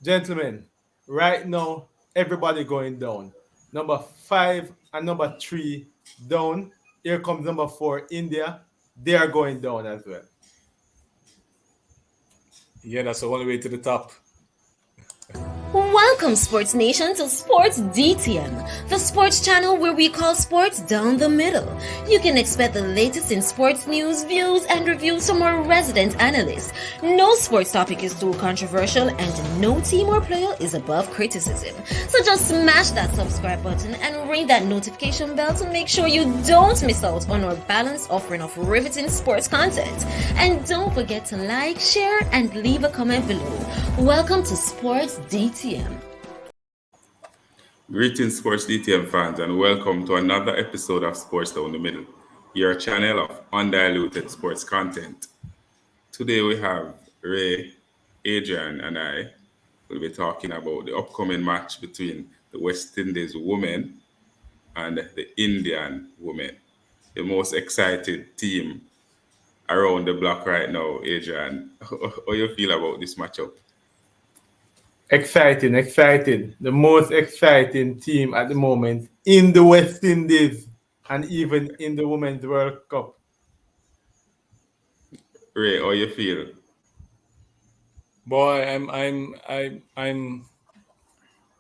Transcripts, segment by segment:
Gentlemen, right now, everybody going down. Number 5 and number 3 down. Here comes number 4, India. They are going down as well. Yeah, that's the only way to the top. Welcome, Sports Nation, to Sports DTM, the sports channel where we call sports down the middle. You can expect the latest in sports news, views, and reviews from our resident analysts. No sports topic is too controversial, and no team or player is above criticism. So just smash that subscribe button and ring that notification bell to make sure you don't miss out on our balanced offering of riveting sports content. And don't forget to like, share, and leave a comment below. Welcome to Sports DTM. Greetings, Sports DTM fans, and welcome to another episode of Sports Down the Middle, your channel of undiluted sports content. Today we have Ray, Adrian, and I will be talking about the upcoming match between the West Indies women and the Indian women, the most excited team around the block right now. Adrian, how you feel about this matchup? Exciting. The most exciting team at the moment in the West Indies and even in the Women's World Cup. Ray, how you feel? Boy, I'm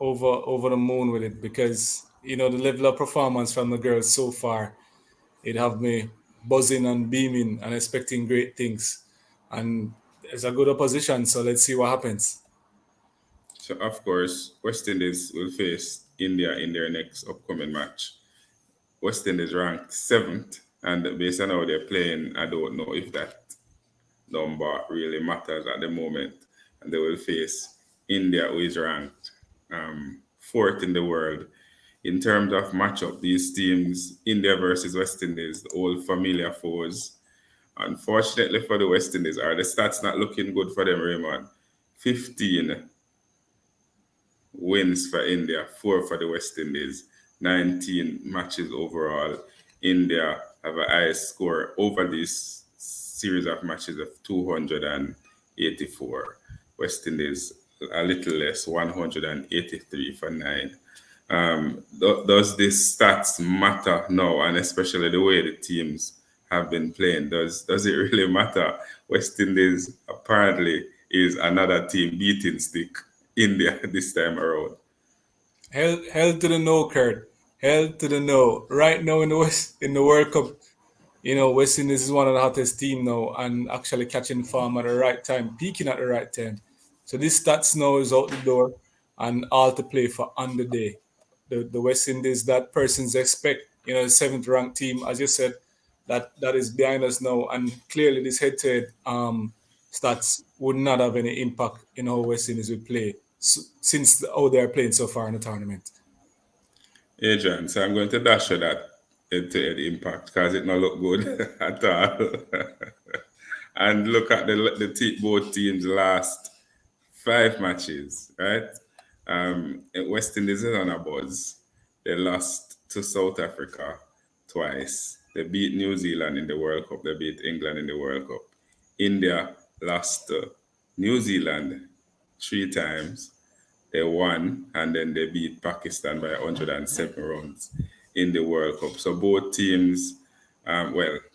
over the moon with it because the level of performance from the girls so far, it have me buzzing and beaming and expecting great things. And it's a good opposition, so let's see what happens. So, of course, West Indies will face India in their next upcoming match. West Indies ranked 7th, and based on how they're playing, I don't know if that number really matters at the moment. And they will face India, who is ranked 4th in the world. In terms of matchup, these teams, India versus West Indies, the old familiar foes. Unfortunately for the West Indies, are the stats not looking good for them, Raymond? 15 wins for India, 4 for the West Indies, 19 matches overall. India have a highest score over this series of matches of 284. West Indies a little less, 183 for 9. Does this stats matter now, and especially the way the teams have been playing? Does it really matter? West Indies apparently is another team beating stick India this time around. Hell to the no, Kurt. Hell to the no. Right now in the World Cup, West Indies is one of the hottest team now and actually catching form at the right time, peaking at the right time. So this stats now is out the door and all to play for on the day. The West Indies that persons expect, the 7th ranked team, as you said, that is behind us now. And clearly this head-to-head stats would not have any impact in how West Indies would play since how they're playing so far in the tournament. Adrian, so I'm going to dash you that head-to-head impact because it not look good at all. And look at both teams' last 5 matches, right? West Indies is on a buzz. They lost to South Africa twice. They beat New Zealand in the World Cup. They beat England in the World Cup. India lost to New Zealand 3 times. They won, and then they beat Pakistan by 107 runs in the World Cup. So both teams,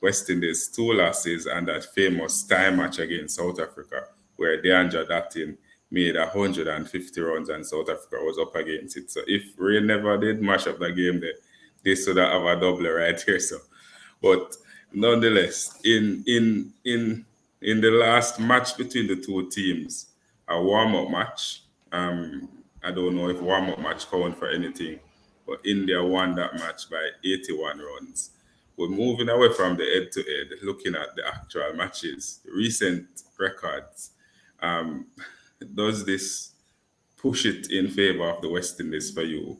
West Indies 2 losses and that famous tie match against South Africa, where Deandra Datin made 150 runs and South Africa was up against it. So if Ray never did mash up the game, they should have a double right here. So, but nonetheless, in the last match between the two teams, a warm-up match. I don't know if warm-up match count for anything, but India won that match by 81 runs. We're moving away from the head-to-head, looking at the actual matches, recent records. Does this push it in favor of the West Indies for you?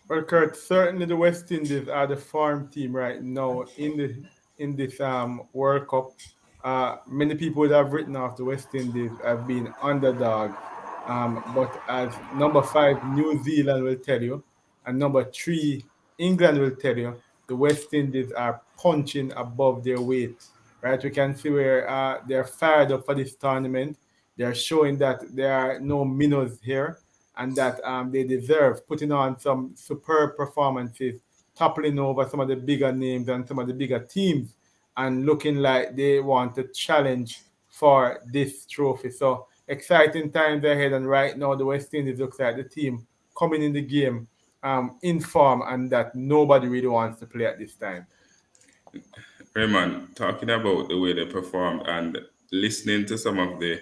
Well, Kurt, certainly the West Indies are the farm team right now in this World Cup. Many people would have written off the West Indies as being underdog, but as number 5 New Zealand will tell you, and number 3 England will tell you, the West Indies are punching above their weight. Right, we can see where they're fired up for this tournament. They're showing that there are no minnows here and that they deserve putting on some superb performances, toppling over some of the bigger names and some of the bigger teams, and looking like they want to challenge for this trophy. So exciting times ahead, and right now the West Indies looks like the team coming in the game in form, and that nobody really wants to play at this time. Raymond, talking about the way they performed and listening to some of the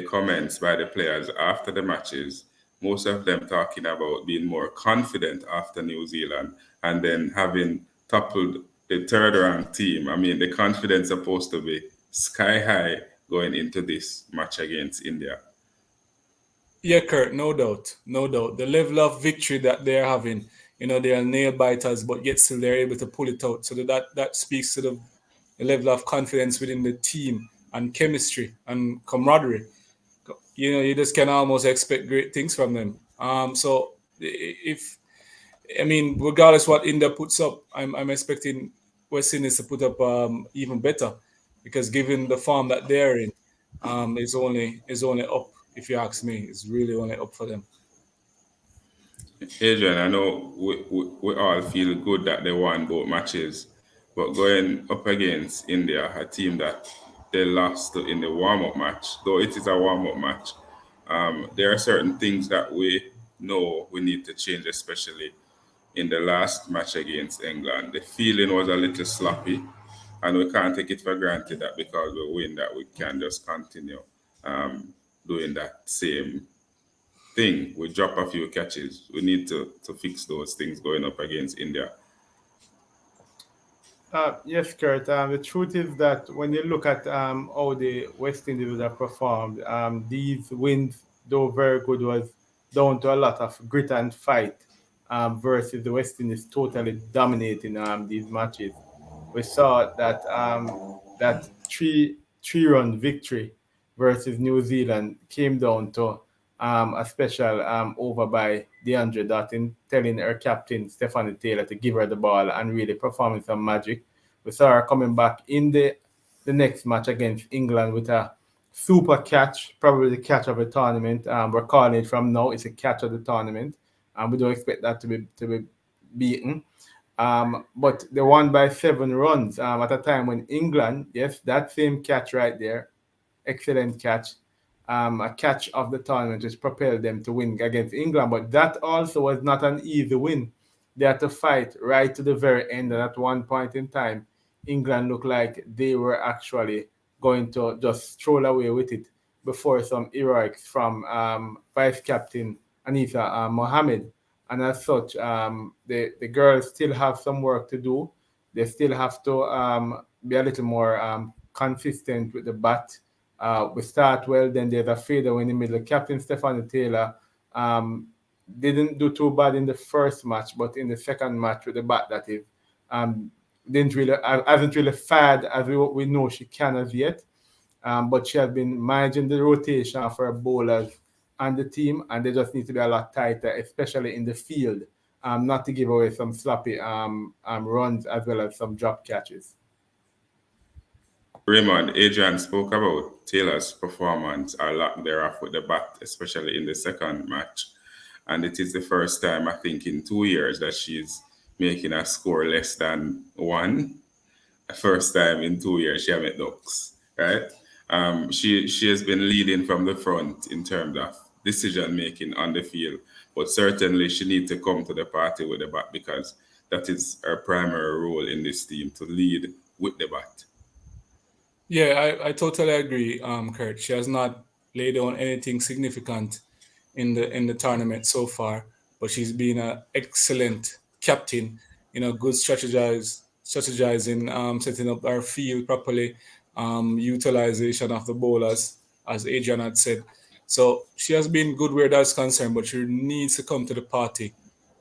comments by the players after the matches, most of them talking about being more confident after New Zealand and then having toppled the third ranked team. I mean, the confidence supposed to be sky high going into this match against India. Yeah, Kurt, no doubt, no doubt. The level of victory that they're having, they are nail biters, but yet still they're able to pull it out. So that speaks to the level of confidence within the team and chemistry and camaraderie. You just can almost expect great things from them. So if I mean, regardless what India puts up, I'm expecting West Indies to put up even better, because given the form that they're in, it's only up. If you ask me, it's really only up for them. Adrian, I know we all feel good that they won both matches, but going up against India, a team that they lost to in the warm up match, though it is a warm up match, there are certain things that we know we need to change, especially in the last match against England. The feeling was a little sloppy, and we can't take it for granted that because we win, that we can just continue doing that same thing. We drop a few catches. We need to fix those things going up against India. Yes, Kurt. The truth is that when you look at how the West Indies have performed, these wins, though very good, was down to a lot of grit and fight versus the West Indies totally dominating these matches. We saw that that three run victory versus New Zealand came down to a special over by DeAndre Dottin, telling her captain Stephanie Taylor to give her the ball and really performing some magic. We saw her coming back in the next match against England with a super catch, probably the catch of the tournament. We're calling it from now; it's a catch of the tournament, and we don't expect that to be beaten. But they won by 7 runs at a time when England, yes, that same catch right there, excellent catch, a catch of the tournament, which propelled them to win against England. But that also was not an easy win. They had to fight right to the very end, and at one point in time, England looked like they were actually going to just stroll away with it before some heroics from vice captain Anita Mohammed. And as such, the girls still have some work to do. They still have to be a little more consistent with the bat. We start well, then there's a fadeaway in the middle. Captain Stephanie Taylor didn't do too bad in the first match, but in the second match with the bat, that is, um, didn't really hasn't really fired as we know she can as yet. But she has been managing the rotation for her bowlers and the team, and they just need to be a lot tighter, especially in the field, not to give away some sloppy runs as well as some drop catches. Raymond, Adrian spoke about Taylor's performance or lack thereof with the bat, especially in the second match. And it is the first time, I think, in 2 years that she's making a score less than one. First time in 2 years she made ducks, right? She has been leading from the front in terms of decision making on the field, but certainly she needs to come to the party with the bat because that is her primary role in this team, to lead with the bat. Yeah, I totally agree, Kurt. She has not laid on anything significant in the tournament so far, but she's been an excellent captain. Good strategizing, setting up our field properly, utilization of the bowlers, as Adrian had said. So she has been good where that's concerned, but she needs to come to the party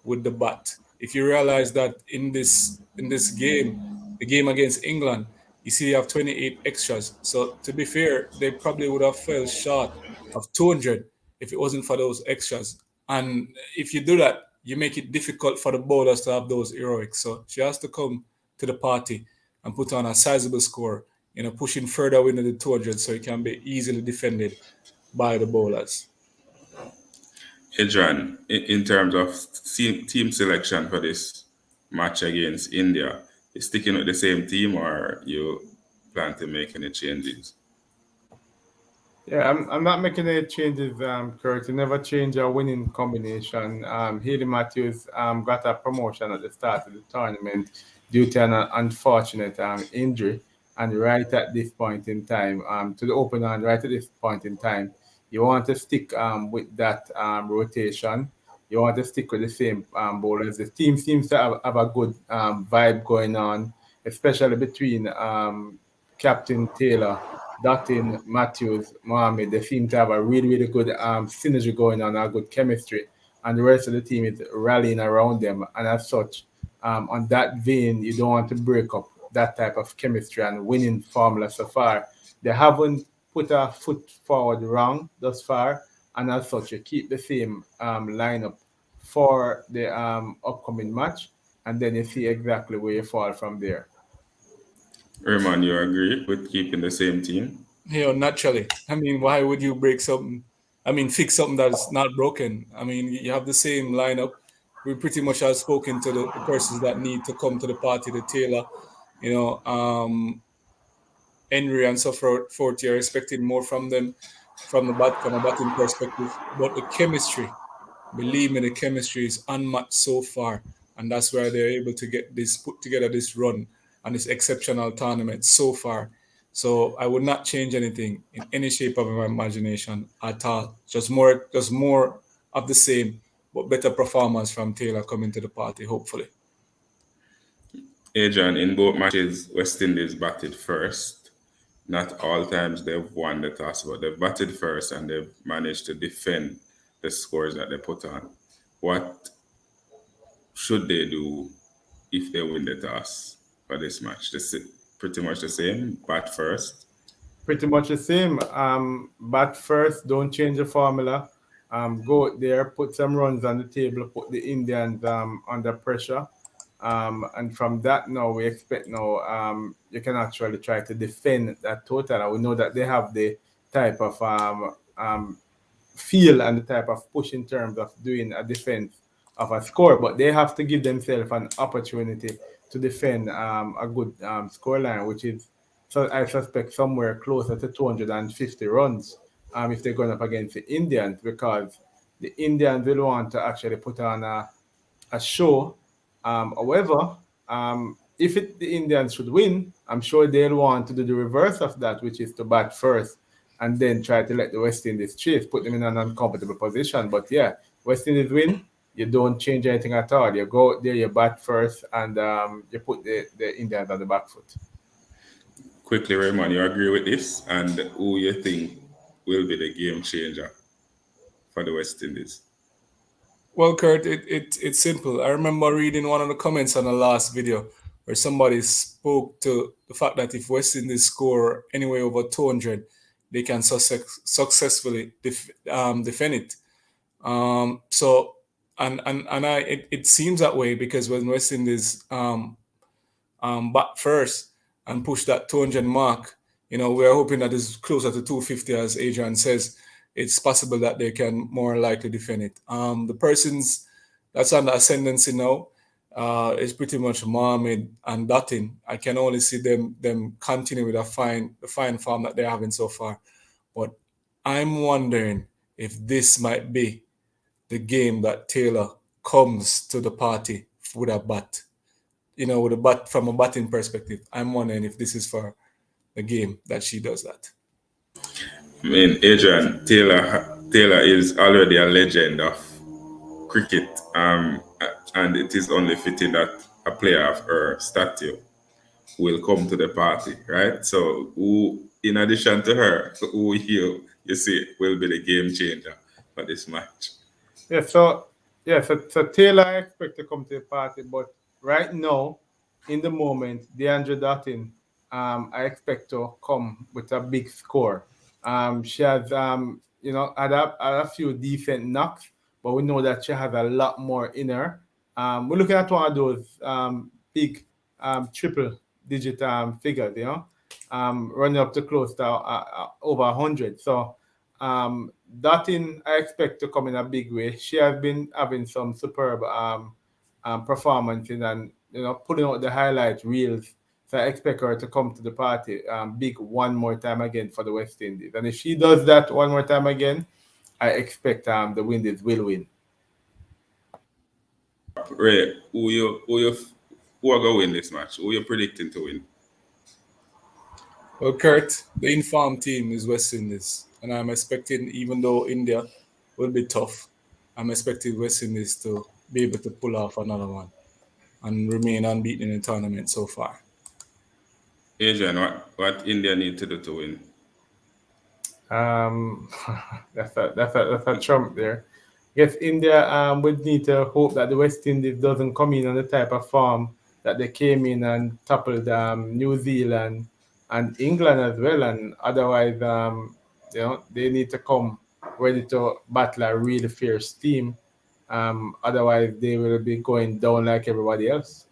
with the bat. If you realize that in this game, the game against England, you see they have 28 extras. So to be fair, they probably would have fell short of 200 if it wasn't for those extras. And if you do that, you make it difficult for the bowlers to have those heroics. So she has to come to the party and put on a sizable score, pushing further into the 200 so it can be easily defended. by the bowlers. Adrian, in terms of team selection for this match against India, you sticking with the same team or you plan to make any changes? Yeah, I'm not making any changes, Kurt. You never change a winning combination. Haley Matthews got a promotion at the start of the tournament due to an unfortunate injury. And right at this point in time, to the opener, and right at this point in time, you want to stick with that rotation. You want to stick with the same bowlers. The team seems to have a good vibe going on, especially between Captain Taylor, Dottin, Matthews, Mohammed. They seem to have a really, really good synergy going on, a good chemistry, and the rest of the team is rallying around them. And as such, on that vein, you don't want to break up that type of chemistry and winning formula so far. They haven't put a foot forward wrong thus far, and as such, you keep the same lineup for the upcoming match, and then you see exactly where you fall from there. Raymond, you agree with keeping the same team? Naturally. I mean, why would you break something? I mean, fix something that's not broken. I mean, you have the same lineup. We pretty much have spoken to the persons that need to come to the party, the Taylor, you know, Henry and so forth. You're expecting more from them from a batting perspective. But the chemistry, believe me, the chemistry is unmatched so far. And that's why they're able to get this put together this run and this exceptional tournament so far. So I would not change anything in any shape of my imagination at all. Just more of the same, but better performance from Taylor coming to the party, hopefully. Adrian, in both matches, West Indies batted first. Not all times they've won the toss, but they've batted first and they've managed to defend the scores that they put on. What should they do if they win the toss for this match? Pretty much the same, bat first. Pretty much the same. Bat first, don't change the formula. Go out there, put some runs on the table, put the Indians under pressure. And from that now, we expect now you can actually try to defend that total. And we know that they have the type of feel and the type of push in terms of doing a defense of a score, but they have to give themselves an opportunity to defend a good scoreline, which is, so I suspect, somewhere closer to 250 runs if they're going up against the Indians, because the Indians will want to actually put on a show. However, if the Indians should win, I'm sure they'll want to do the reverse of that, which is to bat first and then try to let the West Indies chase, put them in an uncomfortable position. But yeah, West Indies win, you don't change anything at all. You go out there, you bat first, and you put the Indians on the back foot. Quickly, Raymond, you agree with this? And who you think will be the game changer for the West Indies? Well, Kurt, it's simple. I remember reading one of the comments on the last video where somebody spoke to the fact that if West Indies score anywhere over 200, they can successfully defend it. So, it seems that way because when West Indies bat first and push that 200 mark, we're hoping that it's closer to 250, as Adrian says. It's possible that they can more likely defend it. The persons that's on the ascendancy now is pretty much Mohammed and Datin. I can only see them continue with the fine form that they're having so far. But I'm wondering if this might be the game that Taylor comes to the party with a bat. With a bat from a batting perspective. I'm wondering if this is for the game that she does that. I mean, Adrian, Taylor is already a legend of cricket, and it is only fitting that a player of her stature will come to the party, right? So, who, in addition to her, who you see will be the game changer for this match? So Taylor I expect to come to the party, but right now, in the moment, DeAndre Dottin, I expect to come with a big score. She has, had a few decent knocks, but we know that she has a lot more in her. We're looking at one of those big triple digit figures, running up to close to over 100. So Dottin, I expect to come in a big way. She has been having some superb performances and putting out the highlight reels. So I expect her to come to the party big one more time again for the West Indies. And if she does that one more time again, I expect the Windies will win. Ray, who are going to win this match? Who are you predicting to win? Well, Kurt, the informed team is West Indies, and I'm expecting, even though India will be tough, I'm expecting West Indies to be able to pull off another one and remain unbeaten in the tournament so far. Adrian, what India need to do to win? That's a trump there. I guess India would need to hope that the West Indies doesn't come in on the type of form that they came in and toppled New Zealand and England as well. And otherwise, they need to come ready to battle a really fierce team. Otherwise, they will be going down like everybody else.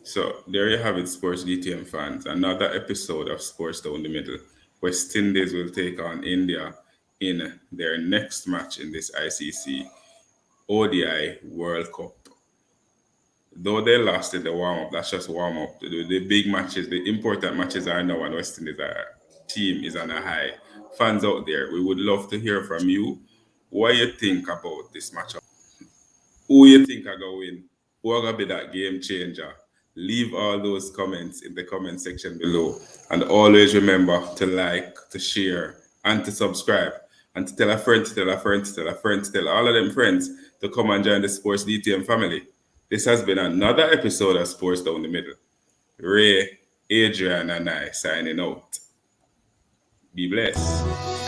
So there you have it, Sports DTM fans. Another episode of Sports Down the Middle. West Indies will take on India in their next match in this ICC ODI World Cup. Though they lost in the warm-up, that's just warm-up. The big matches, the important matches are now, and West Indies team is on a high. Fans out there, we would love to hear from you. What you think about this matchup? Who you think are going to win? Who are going to be that game changer? Leave all those comments in the comment section below. And always remember to like, to share, and to subscribe. And to tell a friend, to tell a friend, to tell a friend, to tell all of them friends to come and join the Sports DTM family. This has been another episode of Sports Down the Middle. Ray, Adrian, and I signing out. Be blessed.